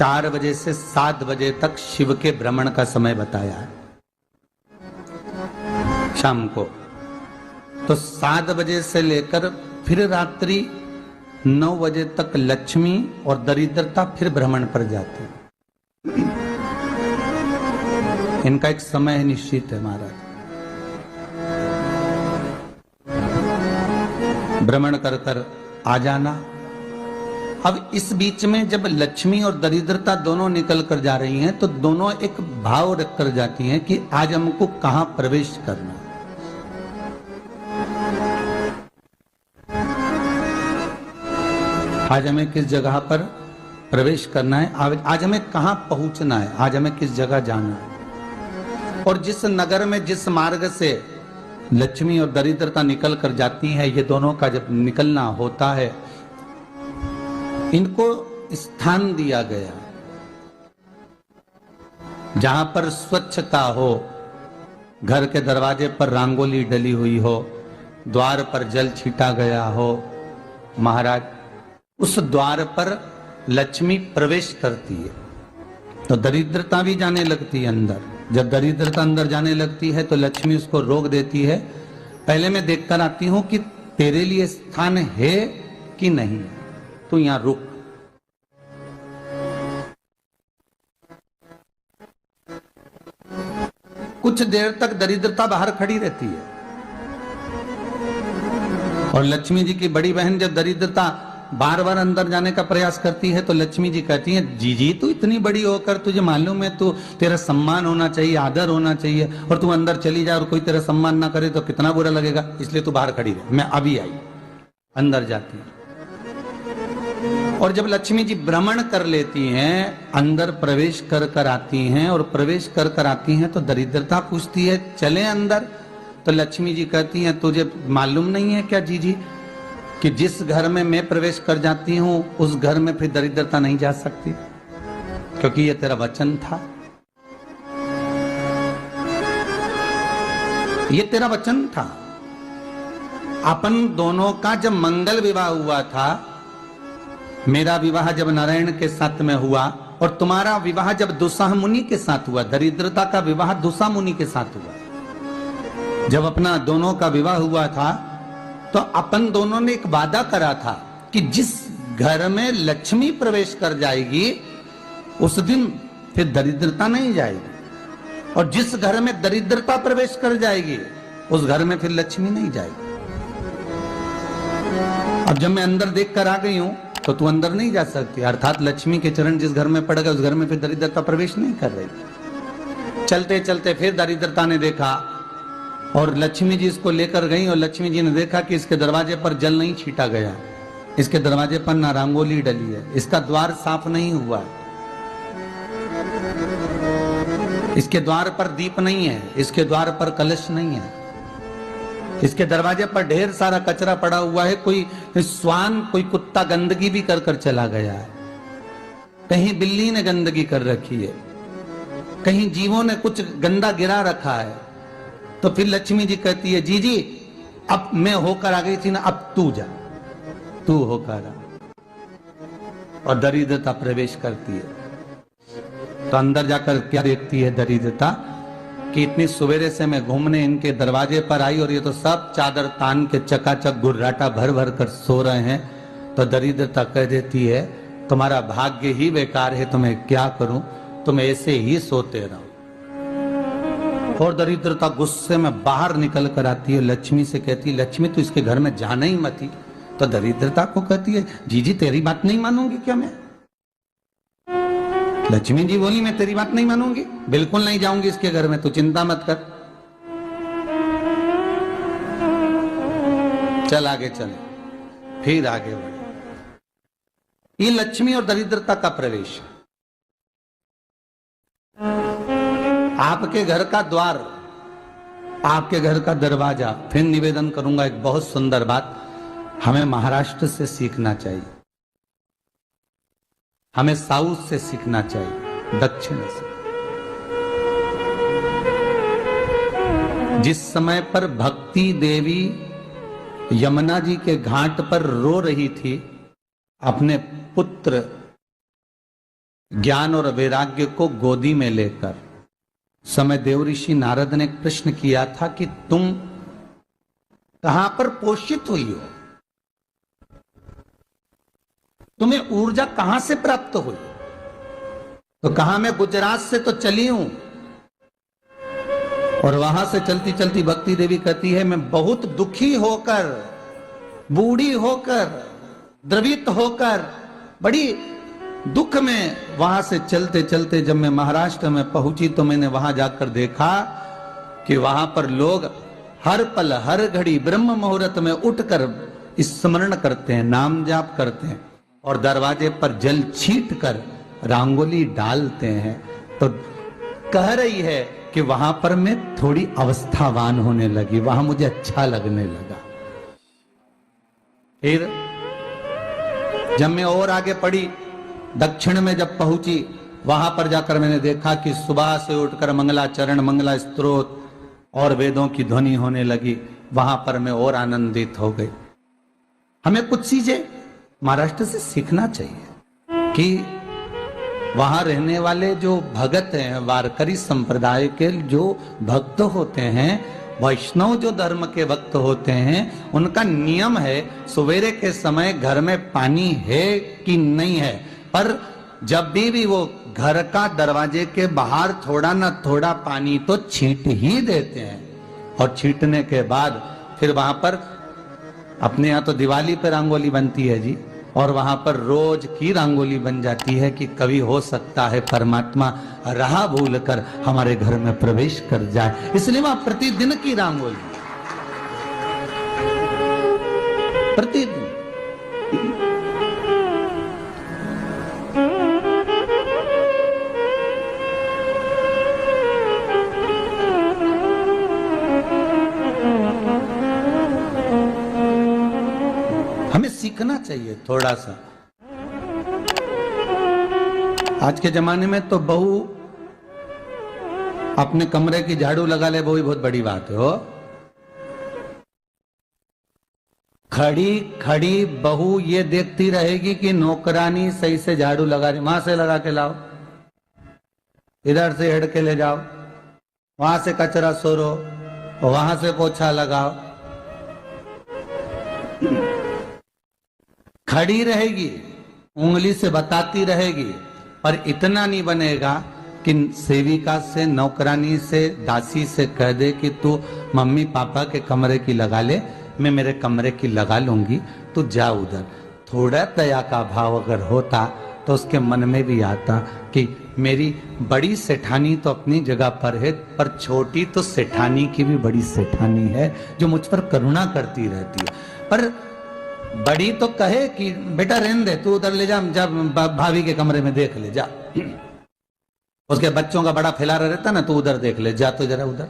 4 बजे से 7 बजे तक शिव के भ्रमण का समय बताया है शाम को। तो 7 बजे से लेकर फिर रात्रि 9 बजे तक लक्ष्मी और दरिद्रता फिर भ्रमण पर जाती है। इनका एक समय निश्चित है महाराज, भ्रमण कर कर आ जाना। अब इस बीच में जब लक्ष्मी और दरिद्रता दोनों निकल कर जा रही हैं तो दोनों एक भाव रख कर जाती हैं कि आज हमको कहां प्रवेश करना है। आज हमें किस जगह पर प्रवेश करना है, आज हमें कहां पहुंचना है, आज हमें किस जगह जाना है। और जिस नगर में जिस मार्ग से लक्ष्मी और दरिद्रता निकल कर जाती है, ये दोनों का जब निकलना होता है, इनको स्थान दिया गया जहां पर स्वच्छता हो, घर के दरवाजे पर रंगोली डली हुई हो, द्वार पर जल छीटा गया हो। महाराज उस द्वार पर लक्ष्मी प्रवेश करती है तो दरिद्रता भी जाने लगती है अंदर। जब दरिद्रता अंदर जाने लगती है तो लक्ष्मी उसको रोक देती है, पहले मैं देखकर आती हूं कि तेरे लिए स्थान है कि नहीं, तू यहां रुक। कुछ देर तक दरिद्रता बाहर खड़ी रहती है और लक्ष्मी जी की बड़ी बहन जब दरिद्रता बार बार अंदर जाने का प्रयास करती है तो लक्ष्मी जी कहती हैं, जीजी तू इतनी बड़ी होकर तुझे मालूम है तू तेरा सम्मान होना चाहिए, आदर होना चाहिए, और तू अंदर चली जाए और कोई तेरा सम्मान ना करे तो कितना बुरा लगेगा, इसलिए तू बाहर खड़ी रहे, मैं अभी आई। अंदर जाती है और जब लक्ष्मी जी भ्रमण कर लेती हैं, अंदर प्रवेश कर कर आती हैं और प्रवेश कर कर आती हैं तो दरिद्रता पूछती है चले अंदर। तो लक्ष्मी जी कहती हैं, तुझे मालूम नहीं है क्या जीजी कि जिस घर में मैं प्रवेश कर जाती हूं उस घर में फिर दरिद्रता नहीं जा सकती, क्योंकि ये तेरा वचन था, ये तेरा वचन था। अपन दोनों का जब मंगल विवाह हुआ था, मेरा विवाह जब नारायण के साथ में हुआ और तुम्हारा विवाह जब दुस्साह मुनि के साथ हुआ, दरिद्रता का विवाह दुस्साह मुनि के साथ हुआ। जब अपना दोनों का विवाह हुआ था तो अपन दोनों ने एक वादा करा था कि जिस घर में लक्ष्मी प्रवेश कर जाएगी उस दिन फिर दरिद्रता नहीं जाएगी, और जिस घर में दरिद्रता प्रवेश कर जाएगी उस घर में फिर लक्ष्मी नहीं जाएगी। अब जब मैं अंदर देख कर आ गई हूं तो तू अंदर नहीं जा सकती, अर्थात लक्ष्मी के चरण जिस घर में पड़ गए उस घर में फिर दरिद्रता प्रवेश नहीं कर रही। चलते चलते फिर दरिद्रता ने देखा और लक्ष्मी जी इसको लेकर गई और लक्ष्मी जी ने देखा कि इसके दरवाजे पर जल नहीं छीटा गया, इसके दरवाजे पर ना रंगोली डली है, इसका द्वार साफ नहीं हुआ, इसके द्वार पर दीप नहीं है, इसके द्वार पर कलश नहीं है, इसके दरवाजे पर ढेर सारा कचरा पड़ा हुआ है, कोई स्वान कोई कुत्ता गंदगी भी कर कर चला गया है, कहीं बिल्ली ने गंदगी कर रखी है, कहीं जीवों ने कुछ गंदा गिरा रखा है। तो फिर लक्ष्मी जी कहती है, जीजी अब मैं होकर आ गई थी ना, अब तू जा, तू होकर आ। और दरिद्रता प्रवेश करती है तो अंदर जाकर क्या देखती है दरिद्रता कि इतनी सवेरे से मैं घूमने इनके दरवाजे पर आई और ये तो सब चादर तान के चकाचक गुर्राटा भर भर कर सो रहे हैं। तो दरिद्रता कह देती है, तुम्हारा भाग्य ही बेकार है, तो मैं क्या करूं, तुम ऐसे ही सोते रहो। और दरिद्रता गुस्से में बाहर निकल कर आती है, लक्ष्मी से कहती है, लक्ष्मी तू इसके घर में जाना ही मत ही। तो दरिद्रता को कहती है, जीजी तेरी बात नहीं मानूंगी क्या मैं? लक्ष्मी जी बोली, मैं तेरी बात नहीं मानूंगी, बिल्कुल नहीं जाऊंगी इसके घर में, तू चिंता मत कर, चल आगे चले। फिर आगे बढ़े। ये लक्ष्मी और दरिद्रता का प्रवेश। आपके घर का द्वार, आपके घर का दरवाजा। फिर निवेदन करूंगा एक बहुत सुंदर बात, हमें महाराष्ट्र से सीखना चाहिए, हमें साउथ से सीखना चाहिए, दक्षिण से। जिस समय पर भक्ति देवी यमुना जी के घाट पर रो रही थी अपने पुत्र ज्ञान और वैराग्य को गोदी में लेकर समय देव ऋषि नारद ने एक प्रश्न किया था कि तुम कहां पर पोषित हुई हो, तुम्हें ऊर्जा कहां से प्राप्त हुई? तो कहा मैं गुजरात से तो चली हूं, और वहां से चलती चलती भक्ति देवी कहती है मैं बहुत दुखी होकर, बूढ़ी होकर, द्रवित होकर, बड़ी दुख में वहां से चलते चलते जब मैं महाराष्ट्र में पहुंची तो मैंने वहां जाकर देखा कि वहां पर लोग हर पल हर घड़ी ब्रह्म मुहूर्त में उठकर स्मरण करते हैं, नाम जाप करते हैं और दरवाजे पर जल छीट कर रंगोली डालते हैं। तो कह रही है कि वहां पर मैं थोड़ी अवस्थावान होने लगी, वहां मुझे अच्छा लगने लगा। फिर जब मैं और आगे पढ़ी, दक्षिण में जब पहुंची, वहां पर जाकर मैंने देखा कि सुबह से उठकर मंगलाचरण, मंगला स्तोत्र और वेदों की ध्वनि होने लगी। वहां पर मैं और आनंदित हो गई। हमें कुछ चीजें महाराष्ट्र से सीखना चाहिए कि वहां रहने वाले जो भगत हैं, वारकरी संप्रदाय के जो भक्त होते हैं, वैष्णव जो धर्म के भक्त होते हैं, उनका नियम है सवेरे के समय घर में पानी है कि नहीं है, पर जब भी वो घर का दरवाजे के बाहर थोड़ा ना थोड़ा पानी तो छींट ही देते हैं। और छींटने के बाद फिर वहां पर अपने यहाँ तो दिवाली पे रंगोली बनती है जी, और वहां पर रोज की रंगोली बन जाती है कि कभी हो सकता है परमात्मा राह भूल कर हमारे घर में प्रवेश कर जाए, इसलिए वहां प्रतिदिन की रंगोली, प्रतिदिन। हमें सीखना चाहिए थोड़ा सा। आज के जमाने में तो बहू अपने कमरे की झाड़ू लगा ले, वो ही बहुत बड़ी बात है। हो खड़ी खड़ी बहू ये देखती रहेगी कि नौकरानी सही से झाड़ू लगा रही, वहां से लगा के लाओ, इधर से हेड के ले जाओ, वहां से कचरा सोरो, वहां से पोछा लगाओ। खड़ी रहेगी, उंगली से बताती रहेगी, पर इतना नहीं बनेगा कि सेविका से, नौकरानी से, दासी से कह दे कि तू मम्मी पापा के कमरे की लगा ले, मैं मेरे कमरे की लगा लूंगी, तू जा उधर। थोड़ा दया का भाव अगर होता तो उसके मन में भी आता कि मेरी बड़ी सेठानी तो अपनी जगह पर है, पर छोटी तो सेठानी की भी बड़ी सेठानी है जो मुझ पर करुणा करती रहती है। पर बड़ी तो कहे कि बेटा रहने दे, तू उधर ले जा, जब भाभी के कमरे में देख ले जा। उसके बच्चों का बड़ा फैलारा रहता ना, तू उधर देख ले जा, तो जरा उधर,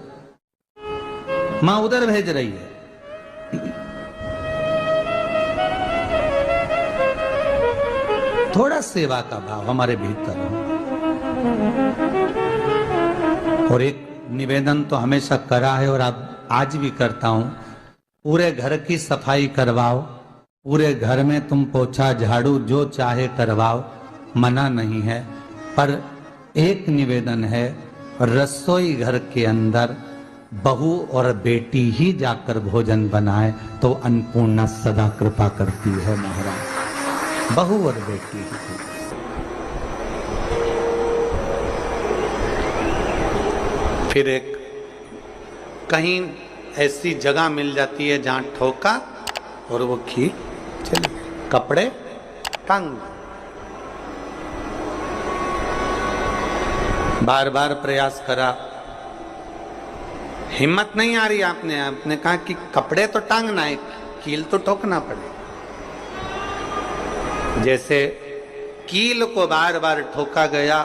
मां उधर भेज रही है। थोड़ा सेवा का भाव हमारे भीतर हो। और एक निवेदन तो हमेशा करा है और अब आज भी करता हूं, पूरे घर की सफाई करवाओ, पूरे घर में तुम पोछा झाड़ू जो चाहे करवाओ, मना नहीं है। पर एक निवेदन है, रसोई घर के अंदर बहू और बेटी ही जाकर भोजन बनाए तो अन्नपूर्णा सदा कृपा करती है महाराज, बहू और बेटी ही। फिर एक कहीं ऐसी जगह मिल जाती है जहां ठोका और वो खींच चली, कपड़े टांग, बार बार प्रयास करा, हिम्मत नहीं आ रही। आपने कहा कि कपड़े तो टांगना है, कील तो ठोकना पड़े। जैसे कील को बार बार ठोका गया,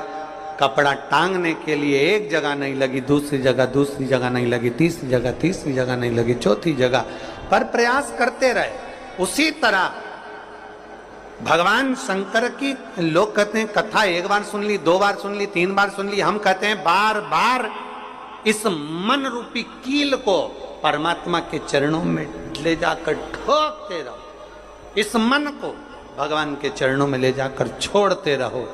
कपड़ा टांगने के लिए एक जगह नहीं लगी, दूसरी जगह नहीं लगी, तीसरी जगह नहीं लगी, चौथी जगह पर प्रयास करते रहे। उसी तरह भगवान शंकर की, लोग कहते हैं कथा एक बार सुन ली, 2 बार सुन ली, 3 बार सुन ली, हम कहते हैं बार बार इस मन रूपी कील को परमात्मा के चरणों में ले जाकर ठोकते रहो, इस मन को भगवान के चरणों में ले जाकर छोड़ते रहो,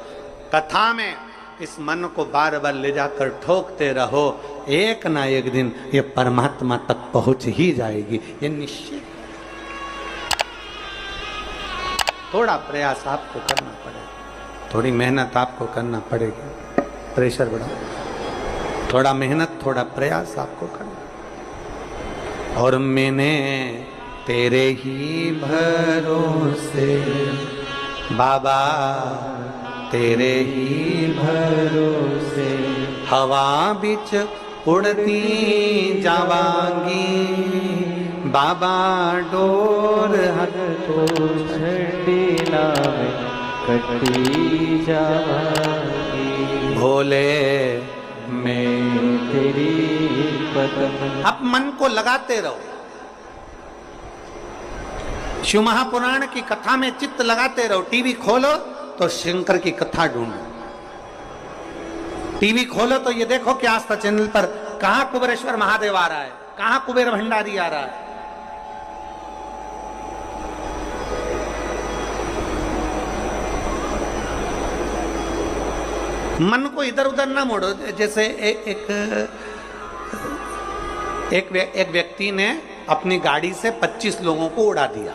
कथा में इस मन को बार बार ले जाकर ठोकते रहो, एक ना एक दिन ये परमात्मा तक पहुंच ही जाएगी, ये निश्चित। थोड़ा प्रयास आपको करना पड़ेगा, थोड़ी मेहनत आपको करना पड़ेगी, प्रेशर बढ़ा, थोड़ा मेहनत थोड़ा प्रयास आपको करना। और मैंने तेरे ही भरोसे बाबा, तेरे ही भरोसे हवा बिच उड़ती जावांगी बाबा, डोर हथ तो छड़ी नावे कटी जावांगी भोले मैं तेरी कदम। अब मन को लगाते रहो, शिव महापुराण की कथा में चित्त लगाते रहो। टीवी खोलो तो शंकर की कथा ढूंढो, टीवी खोलो तो ये देखो कि आस्था चैनल पर कहां कुबेरेश्वर महादेव आ रहा है, कहां कुबेर भंडारी आ रहा है। मन को इधर उधर ना मोड़ो। जैसे एक व्यक्ति ने अपनी गाड़ी से 25 लोगों को उड़ा दिया।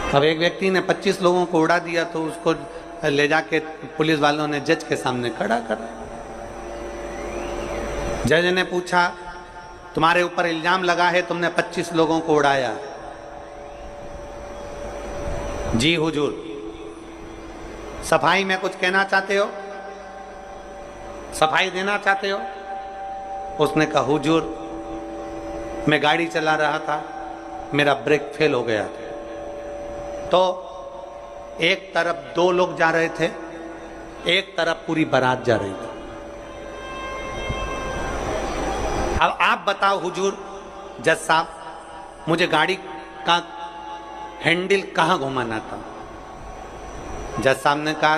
अब एक व्यक्ति ने 25 लोगों को उड़ा दिया तो उसको ले जाके पुलिस वालों ने जज के सामने खड़ा कर। जज ने पूछा, तुम्हारे ऊपर इल्जाम लगा है तुमने 25 लोगों को उड़ाया। जी हुजूर, सफाई में कुछ कहना चाहते हो, सफाई देना चाहते हो? उसने कहा, हुजूर मैं गाड़ी चला रहा था, मेरा ब्रेक फेल हो गया था, तो एक तरफ 2 लोग जा रहे थे, एक तरफ पूरी बारात जा रही थी। अब आप बताओ हुजूर, जज साहब, मुझे गाड़ी का हैंडल कहां घुमाना था? जज साहब ने कहा,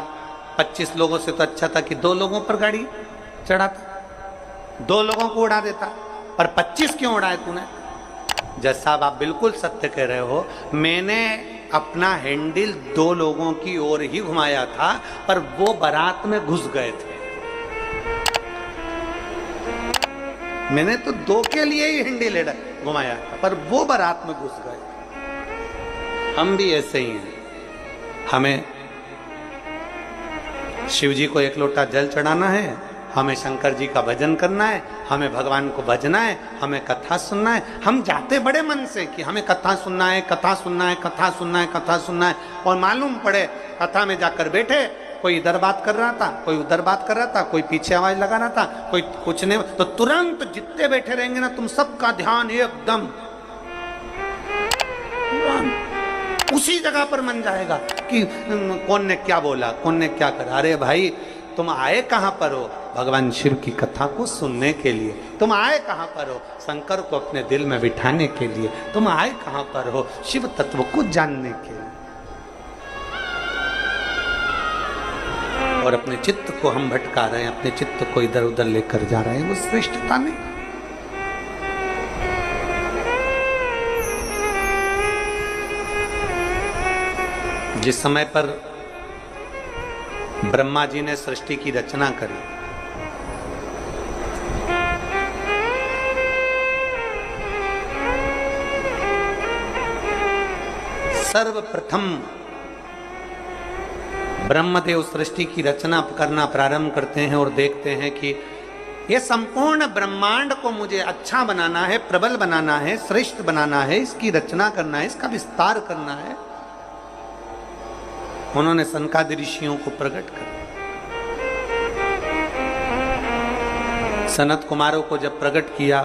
25 लोगों से तो अच्छा था कि 2 लोगों पर गाड़ी चढ़ाता, 2 लोगों को उड़ा देता, पर 25 क्यों उड़ाए तूने? जज साहब, आप बिल्कुल सत्य कह रहे हो, मैंने अपना हैंडल 2 लोगों की ओर ही घुमाया था, पर वो बारात में घुस गए थे। मैंने तो 2 के लिए ही हैंडल घुमाया था, पर वो बारात में घुस गए। हम भी ऐसे ही हैं, हमें शिव जी को 1 लोटा जल चढ़ाना है, हमें शंकर जी का भजन करना है, हमें भगवान को भजना है, हमें कथा सुनना है। हम जाते बड़े मन से कि हमें कथा सुनना है, कथा सुनना है, कथा सुनना है, कथा सुनना है, और मालूम पड़े कथा में जाकर बैठे, कोई इधर बात कर रहा था, कोई उधर बात कर रहा था, कोई पीछे आवाज लगा रहा था, कोई कुछ नहीं, तो तुरंत जितने बैठे रहेंगे ना, तुम सबका ध्यान एकदम उसी जगह पर मन जाएगा कि कौन ने क्या बोला, कौन ने क्या करा। अरे भाई, तुम आए कहां पर हो? भगवान शिव की कथा को सुनने के लिए। तुम आए कहां पर हो? शंकर को अपने दिल में बिठाने के लिए। तुम आए कहां पर हो? शिव तत्व को जानने के लिए। और अपने चित्त को हम भटका रहे हैं, अपने चित्त को इधर उधर लेकर जा रहे हैं, वो श्रेष्ठता नहीं। जिस समय पर ब्रह्मा जी ने सृष्टि की रचना करी, सर्वप्रथम ब्रह्मदेव सृष्टि की रचना करना प्रारंभ करते हैं और देखते हैं कि ये संपूर्ण ब्रह्मांड को मुझे अच्छा बनाना है, प्रबल बनाना है, श्रेष्ठ बनाना है, इसकी रचना करना है, इसका विस्तार करना है। उन्होंने सनकादि ऋषियों को प्रकट कर, सनत कुमारों को जब प्रकट किया,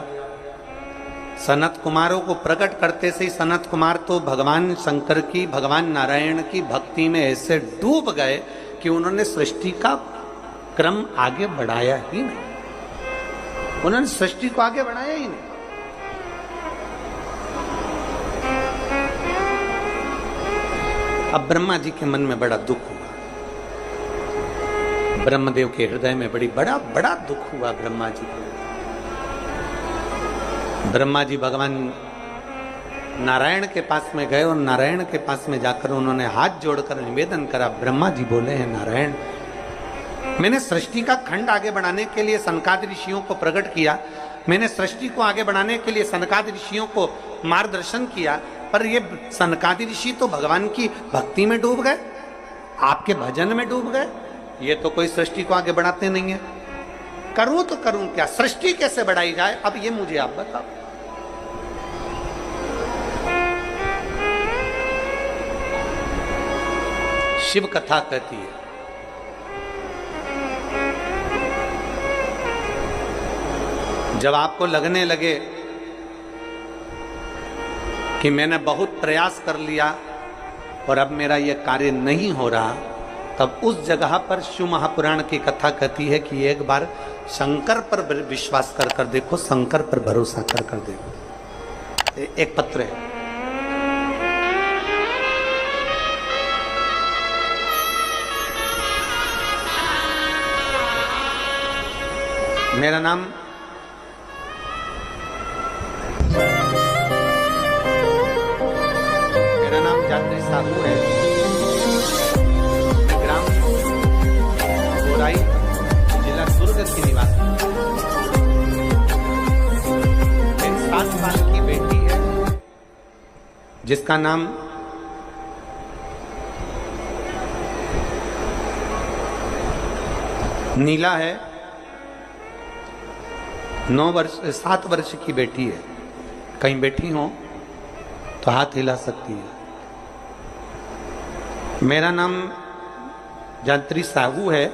सनत कुमारों को प्रकट करते से ही सनत कुमार तो भगवान शंकर की, भगवान नारायण की भक्ति में ऐसे डूब गए कि उन्होंने सृष्टि का क्रम आगे बढ़ाया ही नहीं। उन्होंने सृष्टि को आगे बढ़ाया ही नहीं। अब ब्रह्मा जी के मन में बड़ा दुख हुआ, ब्रह्मदेव के हृदय में बड़ा दुख हुआ ब्रह्मा जी को। ब्रह्मा जी भगवान नारायण के पास में गए और नारायण के पास में जाकर उन्होंने हाथ जोड़कर निवेदन करा। ब्रह्मा जी बोले हैं, नारायण, मैंने सृष्टि का खंड आगे बढ़ाने के लिए सनकादि ऋषियों को प्रकट किया, मैंने सृष्टि को आगे बढ़ाने के लिए सनकादि ऋषियों को मार्गदर्शन किया, पर ये सनकादि ऋषि तो भगवान की भक्ति में डूब गए, आपके भजन में डूब गए, ये तो कोई सृष्टि को आगे बढ़ाते नहीं है। करूं तो करूं क्या, सृष्टि कैसे बढ़ाई जाए, अब ये मुझे आप बताओ। शिव कथा कहती है, जब आपको लगने लगे कि मैंने बहुत प्रयास कर लिया और अब मेरा यह कार्य नहीं हो रहा, तब उस जगह पर शिव महापुराण की कथा कहती है कि एक बार शंकर पर विश्वास कर देखो, शंकर पर भरोसा कर देखो। एक पत्र है, मेरा नाम जात्री साहू है, ग्राम बोराई, जिला दुर्ग की निवासी। मेरी 7 साल की बेटी है जिसका नाम नीला है। 7 वर्ष की बेटी है। कहीं बैठी हो तो हाथ हिला सकती है। मेरा नाम जात्री साहू है,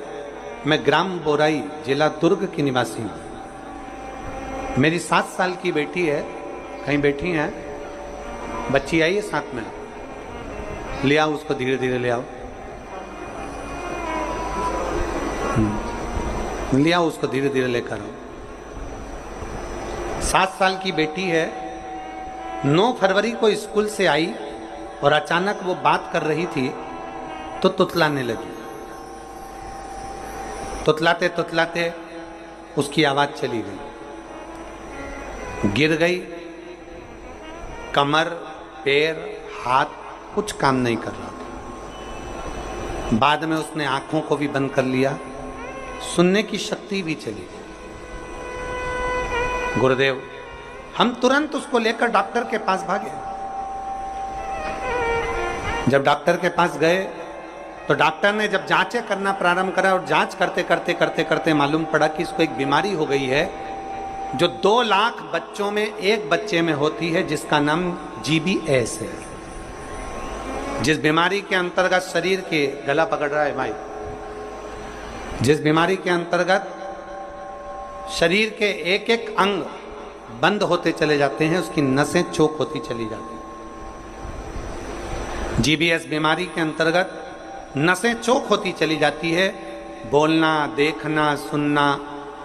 मैं ग्राम बोराई, जिला दुर्ग की निवासी हूँ। मेरी 7 साल की बेटी है, कहीं बैठी है, बच्ची आई है साथ में, ले आओ उसको, धीरे धीरे ले आओ, ले आओ उसको, धीरे धीरे लेकर आओ। 7 साल की बेटी है, 9 फरवरी को स्कूल से आई और अचानक वो बात कर रही थी तो तुतलाने लगी। तुतलाते तुतलाते उसकी आवाज चली गई, गिर गई, कमर, पैर, हाथ कुछ काम नहीं कर रहा था। बाद में उसने आंखों को भी बंद कर लिया, सुनने की शक्ति भी चली गई। गुरुदेव, हम तुरंत उसको लेकर डॉक्टर के पास भागे। जब डॉक्टर के पास गए तो डॉक्टर ने जब जांचें करना प्रारंभ करा और जांच करते करते करते करते मालूम पड़ा कि इसको एक बीमारी हो गई है जो 2 लाख बच्चों में एक बच्चे में होती है, जिसका नाम GBS है। जिस बीमारी के अंतर्गत शरीर के, गला पकड़ रहा है भाई, जिस बीमारी के अंतर्गत शरीर के एक एक अंग बंद होते चले जाते हैं, उसकी नसें चोक होती चली जाती हैं। GBS बीमारी के अंतर्गत नसें चोक होती चली जाती है, बोलना, देखना, सुनना,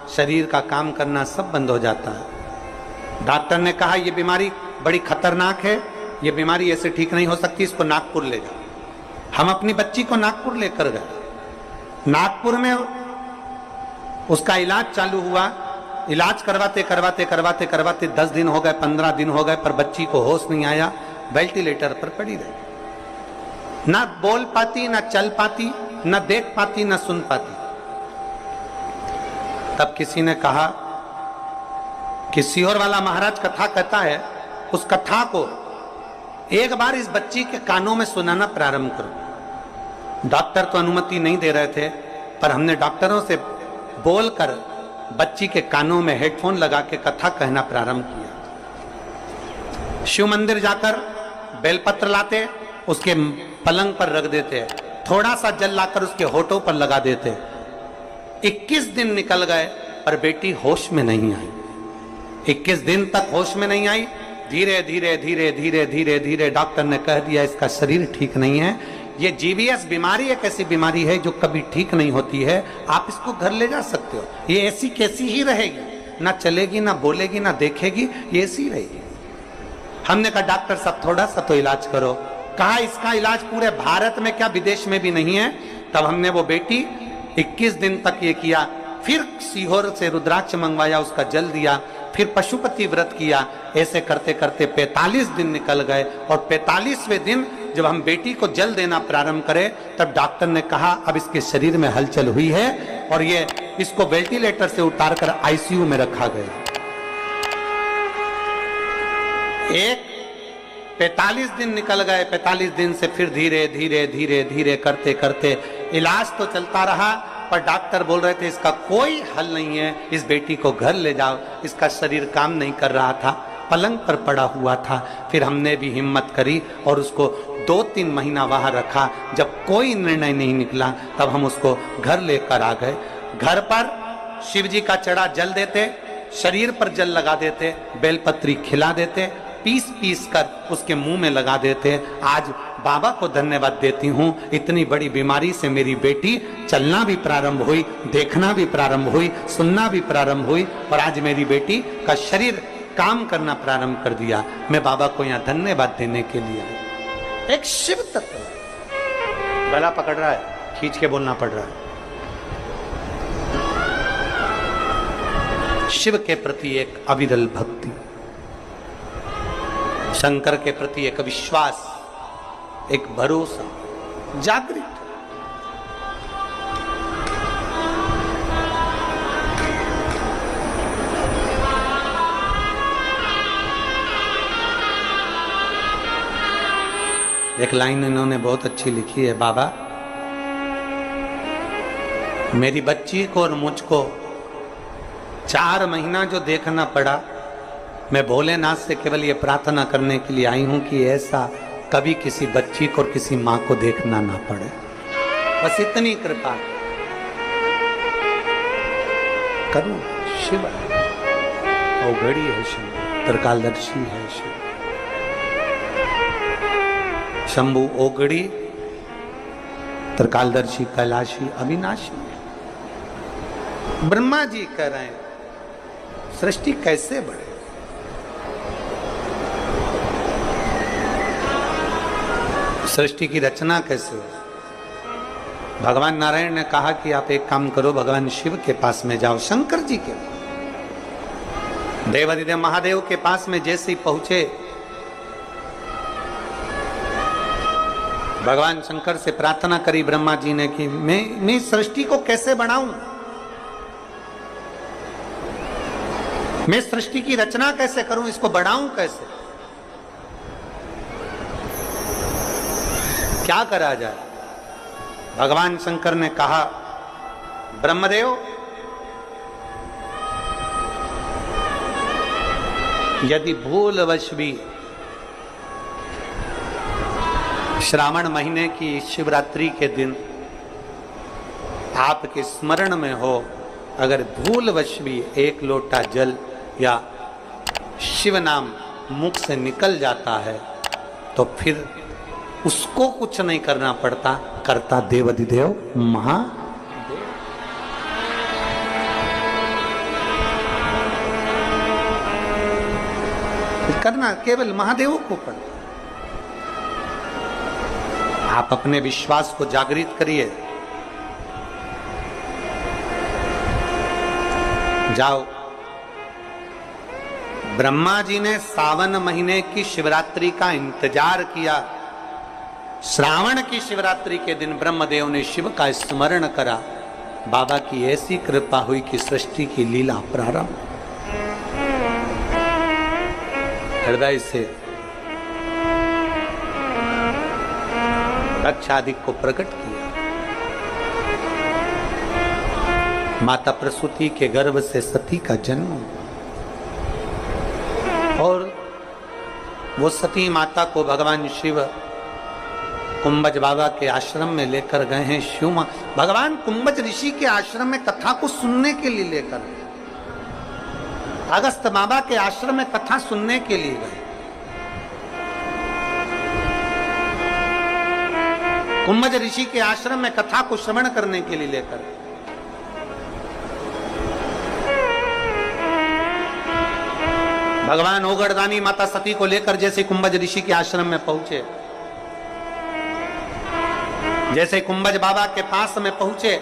शरीर का काम करना सब बंद हो जाता है। डॉक्टर ने कहा यह बीमारी बड़ी खतरनाक है, यह बीमारी ऐसे ठीक नहीं हो सकती, इसको नागपुर ले जाओ। हम अपनी बच्ची को नागपुर लेकर गए। नागपुर में उसका इलाज चालू हुआ। इलाज करवाते करवाते करवाते करवाते 10 दिन हो गए, 15 दिन हो गए, पर बच्ची को होश नहीं आया, वेंटिलेटर पर पड़ी रही। ना बोल पाती, ना चल पाती, ना देख पाती, ना सुन पाती। तब किसी ने कहा कि सीहोर वाला महाराज कथा कहता है, उस कथा को एक बार इस बच्ची के कानों में सुनाना प्रारंभ करो। डॉक्टर तो अनुमति नहीं दे रहे थे, पर हमने डॉक्टरों से बोलकर बच्ची के कानों में हेडफोन लगा के कथा कहना प्रारंभ किया। शिव मंदिर जाकर बेलपत्र लाते, उसके पलंग पर रख देते, थोड़ा सा जल लाकर उसके होठों पर लगा देते। 21 दिन निकल गए पर बेटी होश में नहीं आई। 21 दिन तक होश में नहीं आई। धीरे धीरे धीरे धीरे धीरे धीरे डॉक्टर ने कह दिया इसका शरीर ठीक नहीं है, ये GBS बीमारी एक ऐसी बीमारी है जो कभी ठीक नहीं होती है, आप इसको घर ले जा सकते हो, ये ऐसी कैसी ही रहेगी, ना चलेगी, ना बोलेगी, ना देखेगी, ये ऐसी रहेगी। हमने कहा डॉक्टर साहब थोड़ा सा तो इलाज करो। कहा इसका इलाज पूरे भारत में क्या विदेश में भी नहीं है। तब हमने वो बेटी 21 दिन तक ये किया, फिर सीहोर से रुद्राक्ष मंगवाया, उसका जल दिया, फिर पशुपति व्रत किया। ऐसे करते करते 45 दिन निकल गए और 45वें दिन जब हम बेटी को जल देना प्रारंभ करें तब डॉक्टर ने कहा अब इसके शरीर में हलचल हुई है और ये इसको वेंटिलेटर से उतारकर आईसीयू में रखा गया। एक 45 दिन निकल गए। 45 दिन से फिर धीरे धीरे धीरे धीरे करते करते इलाज तो चलता रहा, पर डॉक्टर बोल रहे थे इसका कोई हल नहीं है, इस बेटी को घर ले जाओ। इसका शरीर काम नहीं कर रहा था, पलंग पर पड़ा हुआ था। फिर हमने भी हिम्मत करी और उसको 2-3 महीना वहां रखा। जब कोई निर्णय नहीं निकला तब हम उसको घर लेकर आ गए। घर पर शिव जी का चढ़ा जल देते, शरीर पर जल लगा देते, बेलपत्री खिला देते, पीस पीस कर उसके मुंह में लगा देते। आज बाबा को धन्यवाद देती हूँ, इतनी बड़ी बीमारी से मेरी बेटी चलना भी प्रारंभ हुई, देखना भी प्रारंभ हुई, सुनना भी प्रारंभ हुई और आज मेरी बेटी का शरीर काम करना प्रारंभ कर दिया। मैं बाबा को यहाँ धन्यवाद देने के लिए आया। एक शिव तत्व गला पकड़ रहा है, खींच के बोलना पड़ रहा है। शिव के प्रति एक अविरल भक्ति, शंकर के प्रति एक विश्वास, एक भरोसा जागृत। एक लाइन इन्होंने बहुत अच्छी लिखी है, बाबा मेरी बच्ची को और मुझको 4 महीना जो देखना पड़ा, मैं भोलेनाथ से केवल ये प्रार्थना करने के लिए आई हूं कि ऐसा कभी किसी बच्ची को और किसी मां को देखना ना पड़े। बस इतनी कृपा करूं। शिव औघड़ी है, शिव त्रिकालदर्शी है, शिव शंभु औघड़ी, त्रिकालदर्शी, कैलाशी, अविनाशी। ब्रह्मा जी कह रहे हैं सृष्टि कैसे बढ़े, सृष्टि की रचना कैसे हो। भगवान नारायण ने कहा कि आप एक काम करो, भगवान शिव के पास में जाओ, शंकर जी के पास। देवादिदेव महादेव के पास में जैसे ही पहुंचे, भगवान शंकर से प्रार्थना करी ब्रह्मा जी ने कि मैं सृष्टि को कैसे बढ़ाऊं, मैं सृष्टि की रचना कैसे करूं, इसको बढ़ाऊं कैसे, क्या करा जाए। भगवान शंकर ने कहा ब्रह्मदेव यदि भूलवश भी श्रावण महीने की शिवरात्रि के दिन आपके स्मरण में हो, अगर भूलवश भी 1 लोटा जल या शिव नाम मुख से निकल जाता है तो फिर उसको कुछ नहीं करना पड़ता, करता देवाधिदेव महादेव। करना केवल महादेव को पड़ता। आप अपने विश्वास को जागृत करिए, जाओ। ब्रह्मा जी ने सावन महीने की शिवरात्रि का इंतजार किया। श्रावण की शिवरात्रि के दिन ब्रह्मदेव ने शिव का स्मरण करा। बाबा की ऐसी कृपा हुई कि सृष्टि की लीला प्रारंभ। हृदय से दक्षादिक को प्रकट किया। माता प्रसूति के गर्भ से सती का जन्म और वो सती माता को भगवान शिव कुंभज बाबा के आश्रम में लेकर गए हैं। शिव भगवान कुंभज ऋषि के आश्रम में कथा को सुनने के लिए लेकर, अगस्त बाबा के आश्रम में कथा सुनने के लिए गए। कुंभज ऋषि के आश्रम में कथा को श्रवण करने के लिए लेकर, भगवान ओगड़दानी माता सती को लेकर जैसे कुंभज ऋषि के आश्रम में पहुंचे, जैसे कुंभज बाबा के पास में पहुंचे,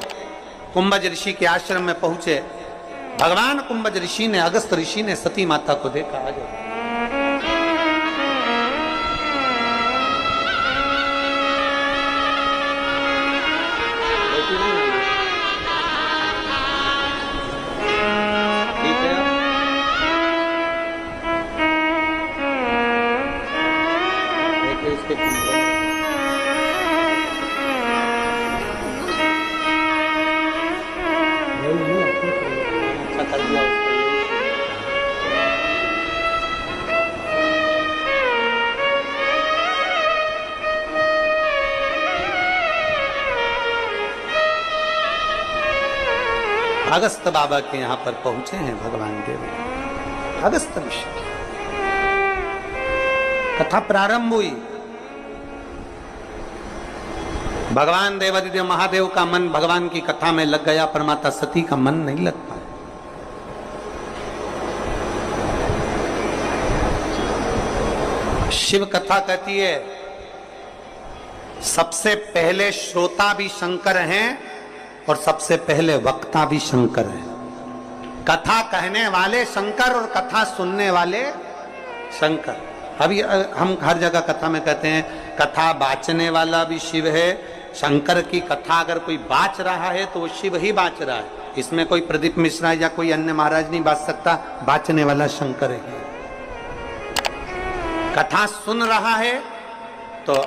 कुंभज ऋषि के आश्रम में पहुंचे, भगवान कुंभज ऋषि ने, अगस्त ऋषि ने सती माता को देखा। आ जाओ। अगस्त बाबा के यहां पर पहुंचे हैं भगवान देव। अगस्त ऋषि कथा प्रारंभ हुई। भगवान देवादिदेव महादेव का मन भगवान की कथा में लग गया, पर माता सती का मन नहीं लग पाया। शिव कथा कहती है सबसे पहले श्रोता भी शंकर हैं और सबसे पहले वक्ता भी शंकर है। कथा कहने वाले शंकर और कथा सुनने वाले शंकर। अभी हम हर जगह कथा में कहते हैं कथा बाचने वाला भी शिव है। शंकर की कथा अगर कोई बाच रहा है तो वो शिव ही बाच रहा है। इसमें कोई प्रदीप मिश्रा या कोई अन्य महाराज नहीं बाच सकता, बाचने वाला शंकर है। कथा सुन रहा है तो